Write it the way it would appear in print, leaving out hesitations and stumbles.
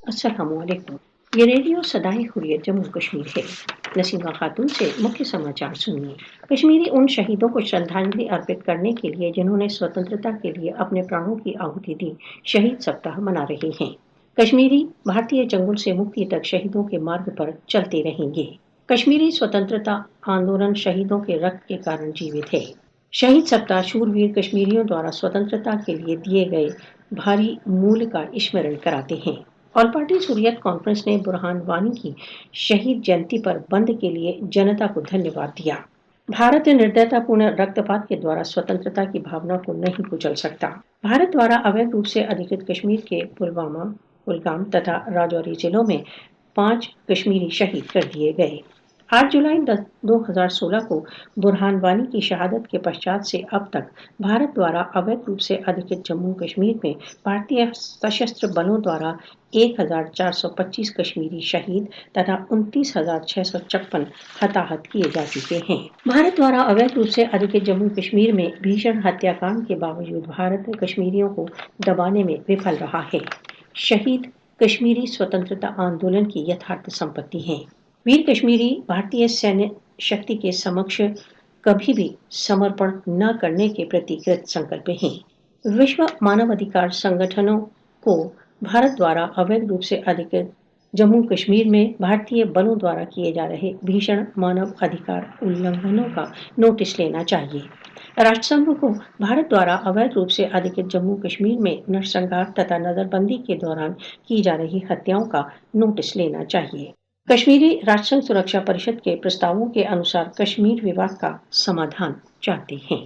अस्सलाम वालेकुम। ये रेडियो सदाए हुर्रियत जम्मू कश्मीर है। नसीमा खातून से मुख्य समाचार सुनिए। कश्मीरी उन शहीदों को श्रद्धांजलि अर्पित करने के लिए जिन्होंने स्वतंत्रता के लिए अपने प्राणों की आहुति दी, शहीद सप्ताह मना रहे हैं। कश्मीरी भारतीय जंगल से मुक्ति तक शहीदों के मार्ग पर चलते रहेंगे। कश्मीरी स्वतंत्रता आंदोलन शहीदों के रक्त के कारण जीवित है। शहीद सप्ताह शूरवीर कश्मीरियों द्वारा स्वतंत्रता के लिए दिए गए भारी मूल्य का स्मरण कराते हैं। ऑल पार्टी हुर्रियत कॉन्फ्रेंस ने बुरहान वानी की शहीद जयंती पर बंद के लिए जनता को धन्यवाद दिया। भारत निर्दयतापूर्ण रक्तपात के द्वारा स्वतंत्रता की भावना को नहीं कुचल सकता। भारत द्वारा अवैध रूप से अधिकृत कश्मीर के पुलवामा, कुलगाम तथा राजौरी जिलों में 5 कश्मीरी शहीद कर दिए गए। 8 जुलाई 2016 को बुरहान वानी की शहादत के पश्चात से अब तक भारत द्वारा अवैध रूप से अधिकृत जम्मू कश्मीर में भारतीय सशस्त्र बलों द्वारा 1425 कश्मीरी शहीद तथा 29,656 हताहत किए जा चुके हैं। भारत द्वारा अवैध रूप से अधिकृत जम्मू कश्मीर में भीषण हत्याकांड के बावजूद भारत कश्मीरियों को दबाने में विफल रहा है। शहीद कश्मीरी स्वतंत्रता आंदोलन की यथार्थ संपत्ति हैं। वीर कश्मीरी भारतीय सैन्य शक्ति के समक्ष कभी भी समर्पण न करने के प्रति कृत संकल्प हैं। विश्व मानवाधिकार संगठनों को भारत द्वारा अवैध रूप से अधिकृत जम्मू कश्मीर में भारतीय बलों द्वारा किए जा रहे भीषण मानव अधिकार उल्लंघनों का नोटिस लेना चाहिए। राष्ट्रसंघ को भारत द्वारा अवैध रूप से अधिकृत जम्मू कश्मीर में नरसंहार तथा नजरबंदी के दौरान की जा रही हत्याओं का नोटिस लेना चाहिए। कश्मीरी राष्ट्रसंघ सुरक्षा परिषद के प्रस्तावों के अनुसार कश्मीर विवाद का समाधान चाहते हैं।